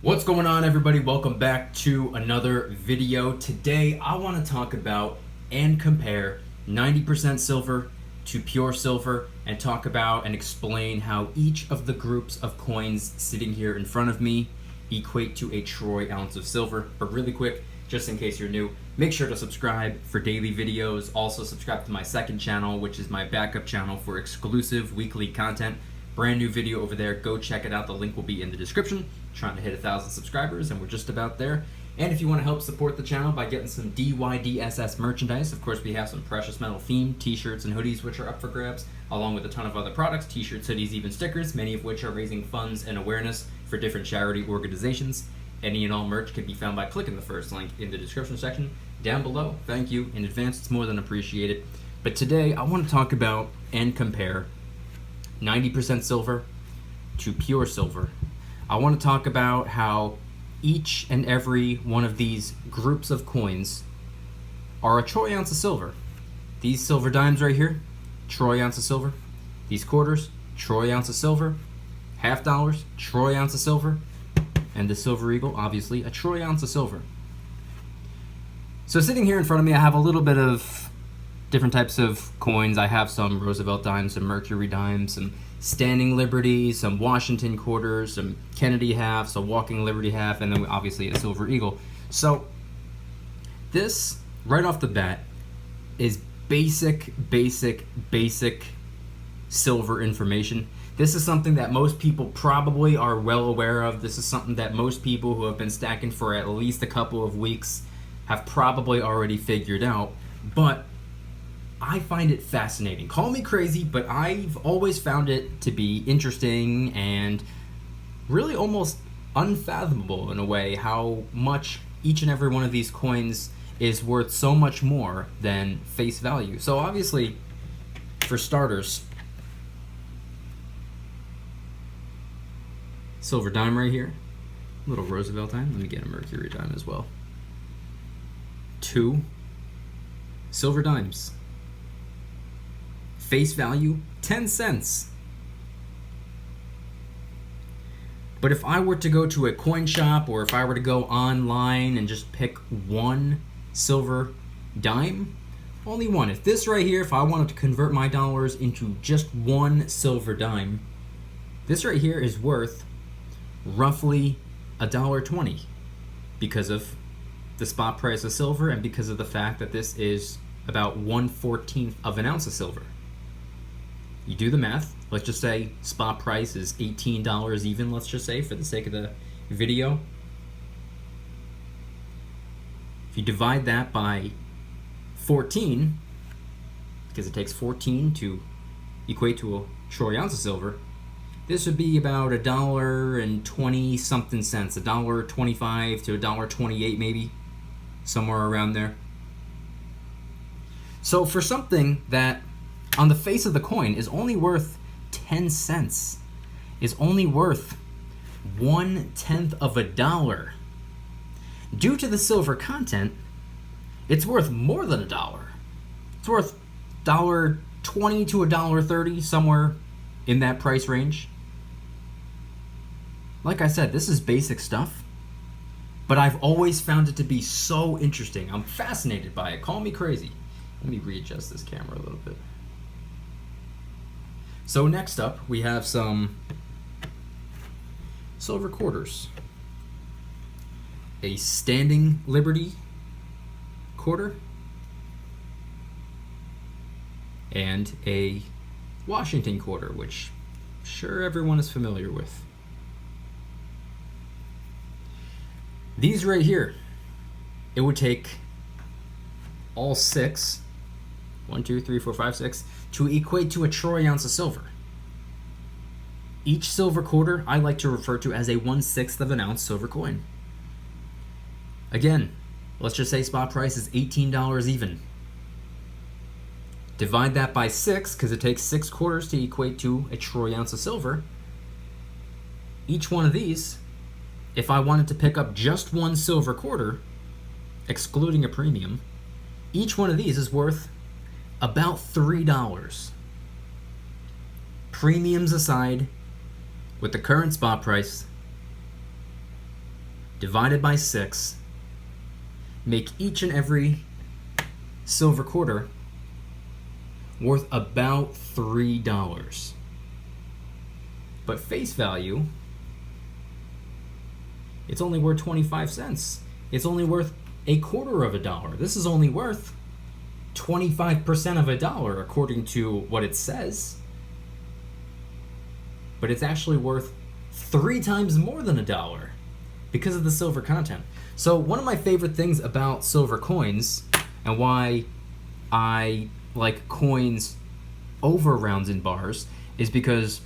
What's going on, everybody? Welcome back to another video. Today I want to talk about and compare 90% silver to pure silver and talk about and explain how each of the groups of coins sitting here in front of me equate to a troy ounce of silver. But really quick, just in case you're new, make sure to subscribe for daily videos. Also subscribe to my second channel, which is my backup channel for exclusive weekly content. Brand new video over there. Go check it out. The link will be in the description. Trying to hit 1,000 subscribers, and we're just about there. And if you want to help support the channel by getting some DYDSS merchandise, of course we have some precious metal themed t-shirts and hoodies which are up for grabs, along with a ton of other products, t-shirts, hoodies, even stickers, many of which are raising funds and awareness for different charity organizations. Any and all merch can be found by clicking the first link in the description section down below. Thank you in advance, it's more than appreciated. But today I want to talk about and compare 90% silver to pure silver. I want to talk about how each and every one of these groups of coins are a troy ounce of silver. These silver dimes right here, troy ounce of silver. These quarters, troy ounce of silver. Half dollars, troy ounce of silver. And the silver eagle, obviously, a troy ounce of silver. So sitting here in front of me, I have a little bit of different types of coins. I have some Roosevelt dimes, some Mercury dimes, some Standing Liberty, some Washington quarters, some Kennedy halves, a Walking Liberty half, and then obviously a Silver Eagle. So this, right off the bat, is basic silver information. This is something that most people probably are well aware of. This is something that most people who have been stacking for at least a couple of weeks have probably already figured out, but I find it fascinating. Call me crazy, but I've always found it to be interesting and really almost unfathomable in a way how much each and every one of these coins is worth so much more than face value. So obviously, for starters, silver dime right here, little Roosevelt dime. Let me get a Mercury dime as well. 2 silver dimes. Face value, 10 cents. But if I were to go to a coin shop, or if I were to go online and just pick one silver dime, only one. If this right here, if I wanted to convert my dollars into just one silver dime, this right here is worth roughly $1.20 because of the spot price of silver and because of the fact that this is about 1/14 of an ounce of silver. You do the math. Let's just say spot price is $18 even, let's just say, for the sake of the video. If you divide that by 14, because it takes 14 to equate to a troy ounce of silver, this would be about $1.20 something cents, $1.25 to $1.28 maybe, somewhere around there. So for something that on the face of the coin is only worth 10 cents, is only worth 1/10 of a dollar, due to the silver content, it's worth more than $1. It's worth $1.20 to $1.30, somewhere in that price range. Like I said, this is basic stuff, but I've always found it to be so interesting. I'm fascinated by it. Call me crazy. Let me readjust this camera a little bit. So next up, we have some silver quarters. A Standing Liberty quarter and a Washington quarter, which I'm sure everyone is familiar with. These right here, it would take all 6, 1, 2, 3, 4, 5, 6, to equate to a troy ounce of silver. Each silver quarter I like to refer to as a 1/6 of an ounce silver coin. Again, let's just say spot price is $18 even. Divide that by 6, because it takes 6 quarters to equate to a troy ounce of silver. Each one of these, if I wanted to pick up just one silver quarter, excluding a premium, each one of these is worth about $3. Premiums aside, with the current spot price, divided by 6 make each and every silver quarter worth about $3. But face value, it's only worth 25 cents. It's only worth a quarter of a dollar. This is only worth 25% of a dollar according to what it says. But it's actually worth 3 times more than a dollar because of the silver content. So one of my favorite things about silver coins, and why I like coins over rounds and bars, is because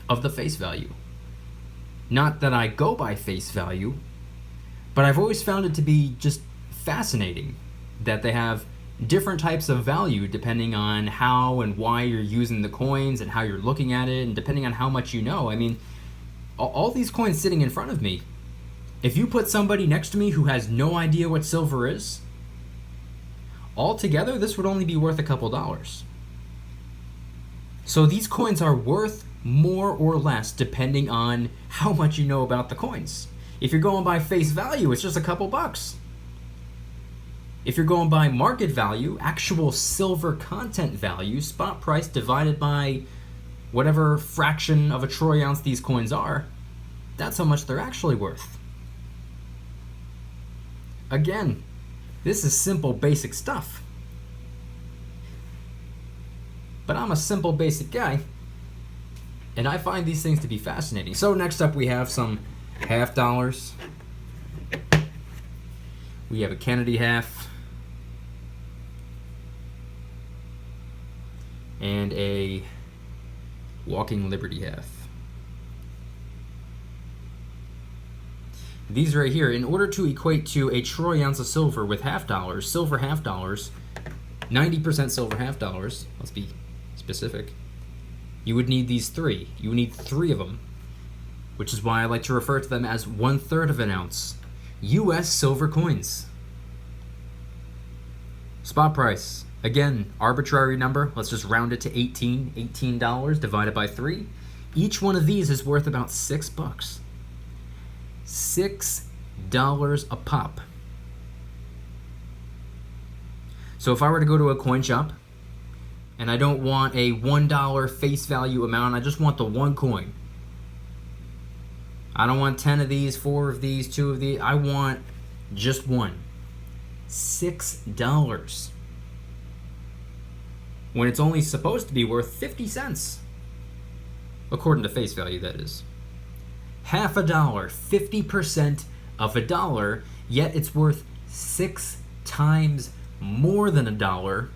of the face value. Not that I go by face value, but I've always found it to be just fascinating that they have different types of value depending on how and why you're using the coins and how you're looking at it, and depending on how much you know. I mean, all these coins sitting in front of me, if you put somebody next to me who has no idea what silver is, altogether this would only be worth a couple dollars. So these coins are worth more or less depending on how much you know about the coins. If you're going by face value, it's just a couple bucks. If you're going by market value, actual silver content value, spot price divided by whatever fraction of a troy ounce these coins are, that's how much they're actually worth. Again, this is simple, basic stuff. But I'm a simple, basic guy, and I find these things to be fascinating. So next up we have some half dollars. We have a Kennedy half and a Walking Liberty half. These right here, in order to equate to a troy ounce of silver with half dollars, silver half dollars, 90% silver half dollars, let's be specific, you would need these 3. You would need 3 of them, which is why I like to refer to them as 1/3 of an ounce U.S. silver coins. Spot price, again, arbitrary number, let's just round it to $18 divided by 3. Each one of these is worth about $6. $6 a pop. So if I were to go to a coin shop and I don't want a $1 face value amount, I just want the one coin. I don't want 10 of these, 4 of these, 2 of these. I want just one. $6. When it's only supposed to be worth 50 cents. According to face value, that is. Half a dollar, 50% of a dollar, yet it's worth 6 times more than a dollar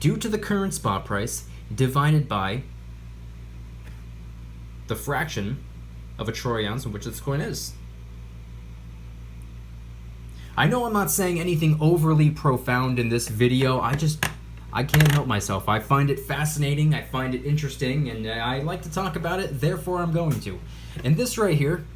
due to the current spot price divided by the fraction of a troy ounce in which this coin is. I know I'm not saying anything overly profound in this video, I can't help myself. I find it fascinating, I find it interesting, and I like to talk about it, therefore I'm going to. And this right here,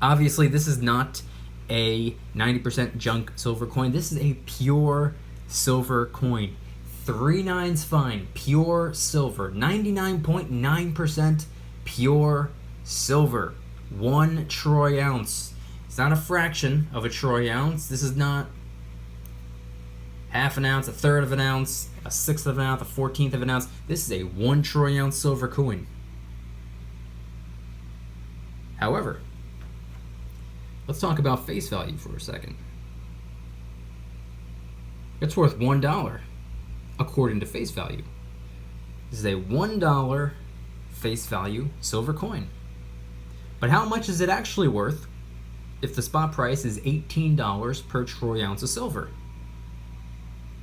obviously this is not a 90% junk silver coin. This is a pure silver coin. 3 nines fine, pure silver. 99.9% pure silver. 1 troy ounce. It's not a fraction of a troy ounce. This is not half an ounce, 1/3 of an ounce, 1/6 of an ounce, 1/14 of an ounce. This is a 1 troy ounce silver coin. However, let's talk about face value for a second. It's worth $1 according to face value. This is a $1 face value silver coin. But how much is it actually worth if the spot price is $18 per troy ounce of silver?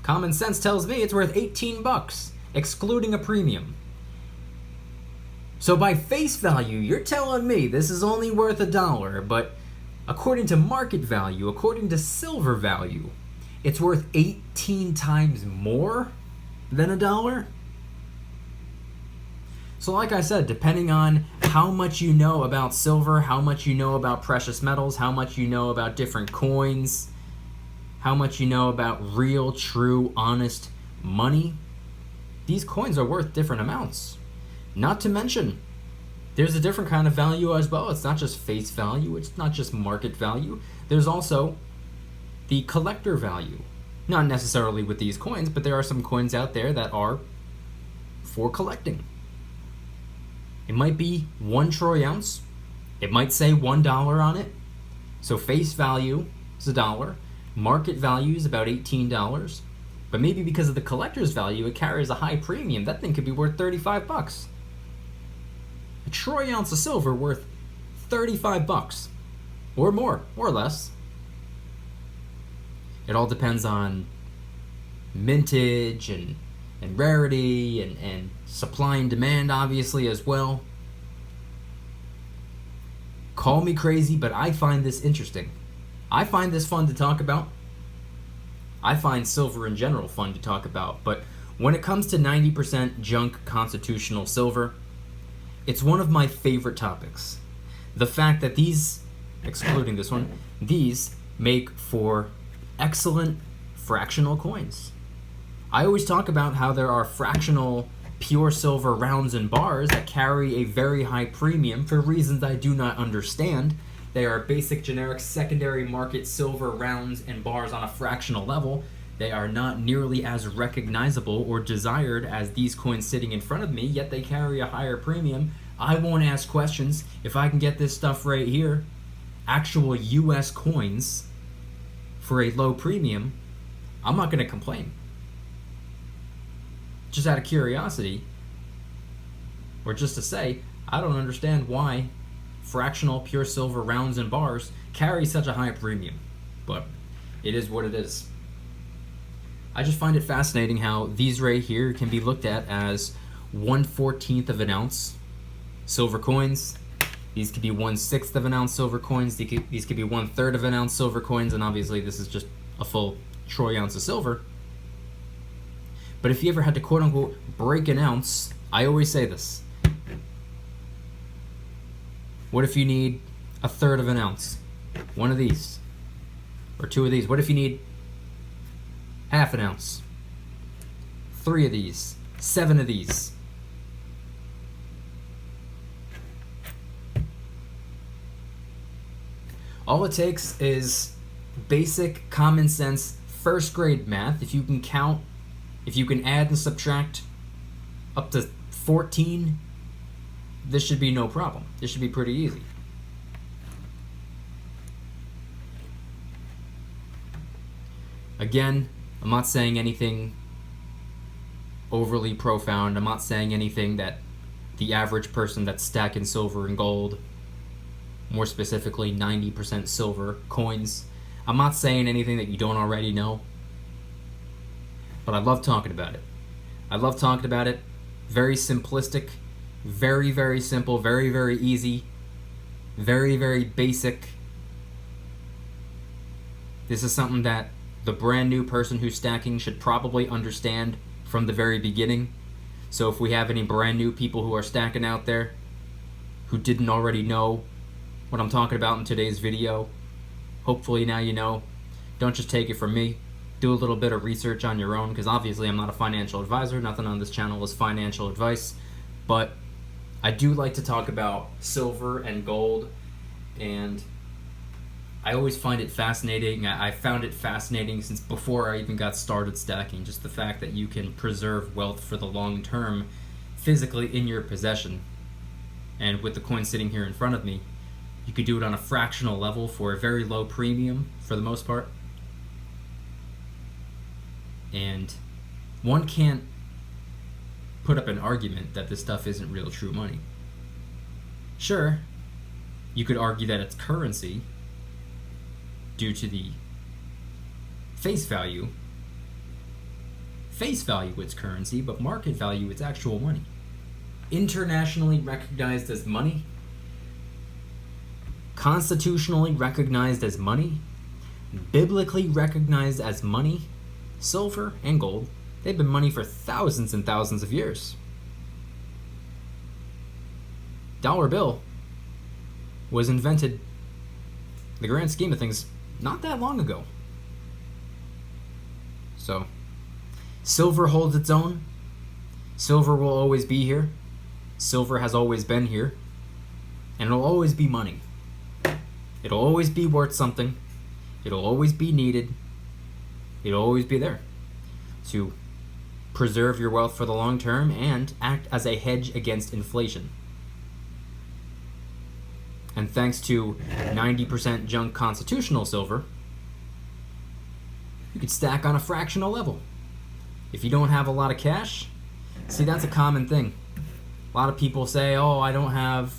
Common sense tells me it's worth $18, excluding a premium. So by face value, you're telling me this is only worth $1, but according to market value, according to silver value, it's worth 18 times more than $1? So like I said, depending on how much you know about silver, how much you know about precious metals, how much you know about different coins, how much you know about real, true, honest money, these coins are worth different amounts. Not to mention There's a different kind of value as well. It's not just face value, it's not just market value. There's also the collector value. Not necessarily with these coins, but there are some coins out there that are for collecting. It might be 1 troy ounce. It might say $1 on it. So face value is $1. Market value is about $18. But maybe because of the collector's value, it carries a high premium. That thing could be worth $35. A troy ounce of silver worth $35 or more or less. It all depends on mintage and rarity and supply and demand, obviously, as well. Call me crazy, but I find this interesting. I find this fun to talk about. I find silver in general fun to talk about, but when it comes to 90% junk constitutional silver, it's one of my favorite topics. The fact that these, excluding this one, these make for excellent fractional coins. I always talk about how there are fractional pure silver rounds and bars that carry a very high premium for reasons I do not understand. They are basic generic secondary market silver rounds and bars on a fractional level. They are not nearly as recognizable or desired as these coins sitting in front of me, yet they carry a higher premium. I won't ask questions. If I can get this stuff right here, actual US coins for a low premium, I'm not going to complain. Just out of curiosity, or just to say, I don't understand why fractional pure silver rounds and bars carry such a high premium, but it is what it is. I just find it fascinating how these right here can be looked at as 1/14 of an ounce silver coins. These could be 1/6 of an ounce silver coins. These could be 1/3 of an ounce silver coins, and obviously this is just a full troy ounce of silver. But if you ever had to quote unquote break an ounce, I always say this. What if you need 1/3 of an ounce? One of these. Or 2 of these. What if you need 1/2 an ounce? 3 of these. 7 of these. All it takes is basic common sense first grade math. If you can count, if you can add and subtract up to 14, this should be no problem. This should be pretty easy. Again, I'm not saying anything overly profound. I'm not saying anything that the average person that's stacking silver and gold, more specifically 90% silver coins, I'm not saying anything that you don't already know. But I love talking about it. I love talking about it. Very simplistic, very, very simple, very, very easy, very, very basic. This is something that the brand new person who's stacking should probably understand from the very beginning. So if we have any brand new people who are stacking out there who didn't already know what I'm talking about in today's video, hopefully now you know. Don't just take it from me. Do a little bit of research on your own, because obviously I'm not a financial advisor. Nothing on this channel is financial advice, but I do like to talk about silver and gold, and I always find it fascinating. I found it fascinating since before I even got started stacking, just the fact that you can preserve wealth for the long term physically in your possession. And with the coin sitting here in front of me, you could do it on a fractional level for a very low premium for the most part. And one can't put up an argument that this stuff isn't real true money. Sure, you could argue that it's currency due to the face value. Face value it's currency, but market value it's actual money. Internationally recognized as money, constitutionally recognized as money, biblically recognized as money, silver and gold, they've been money for thousands and thousands of years. Dollar bill was invented, in the grand scheme of things, not that long ago. So, silver holds its own. Silver will always be here. Silver has always been here. And it'll always be money. It'll always be worth something. It'll always be needed. It'll always be there to preserve your wealth for the long term and act as a hedge against inflation. And thanks to 90% junk constitutional silver, you could stack on a fractional level. If you don't have a lot of cash, see, that's a common thing. A lot of people say, oh, I don't have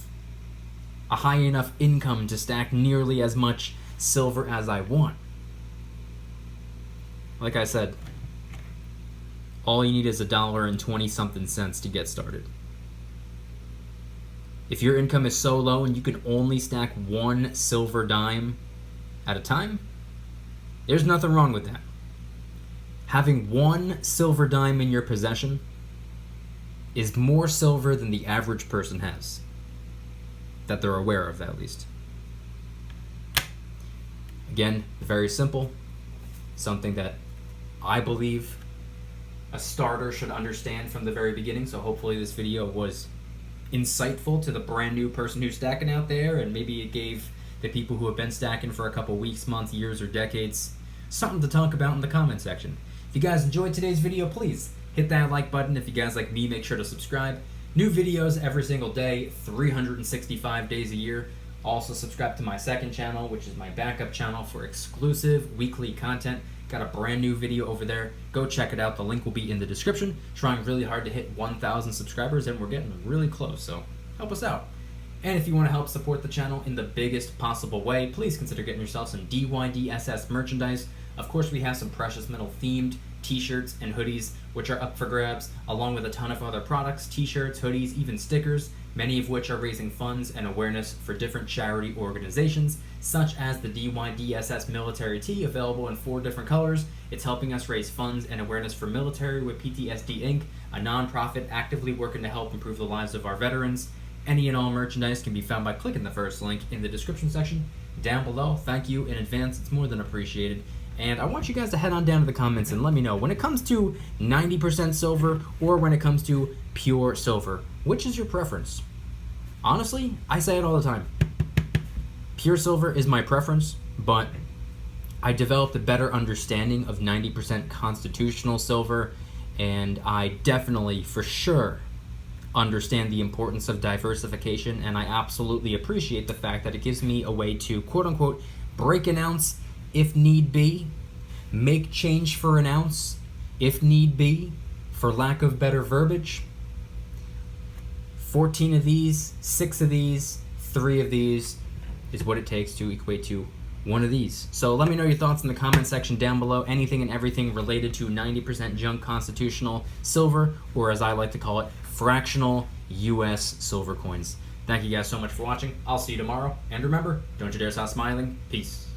a high enough income to stack nearly as much silver as I want. Like I said, all you need is $1.20-something to get started. If your income is so low and you can only stack one silver dime at a time, there's nothing wrong with that. Having one silver dime in your possession is more silver than the average person has. That they're aware of, at least. Again, very simple. Something that I believe a starter should understand from the very beginning, so hopefully this video was insightful to the brand new person who's stacking out there, and maybe it gave the people who have been stacking for a couple weeks, months, years, or decades something to talk about in the comment section. If you guys enjoyed today's video, please hit that like button. If you guys like me, make sure to subscribe. New videos every single day, 365 days a year. Also subscribe to my second channel, which is my backup channel for exclusive weekly content. Got a brand new video over there. Go check it out. The link will be in the description. Trying really hard to hit 1,000 subscribers, and we're getting really close, so help us out. And if you want to help support the channel in the biggest possible way, please consider getting yourself some DYDSS merchandise. Of course, we have some precious metal themed t-shirts and hoodies, which are up for grabs, along with a ton of other products, t-shirts, hoodies, even stickers, many of which are raising funds and awareness for different charity organizations, such as the DYDSS military tee, available in 4 different colors. It's helping us raise funds and awareness for Military with PTSD Inc., a nonprofit actively working to help improve the lives of our veterans. Any and all merchandise can be found by clicking the first link in the description section down below. Thank you in advance, it's more than appreciated. And I want you guys to head on down to the comments and let me know, when it comes to 90% silver or when it comes to pure silver, which is your preference? Honestly, I say it all the time. Pure silver is my preference, but I developed a better understanding of 90% constitutional silver, and I definitely, for sure, understand the importance of diversification, and I absolutely appreciate the fact that it gives me a way to, quote-unquote, break an ounce if need be, make change for an ounce if need be, for lack of better verbiage. 14 of these, 6 of these, 3 of these is what it takes to equate to 1 of these. So let me know your thoughts in the comment section down below. Anything and everything related to 90% junk constitutional silver, or as I like to call it, fractional US silver coins. Thank you guys so much for watching. I'll see you tomorrow. And remember, don't you dare stop smiling. Peace.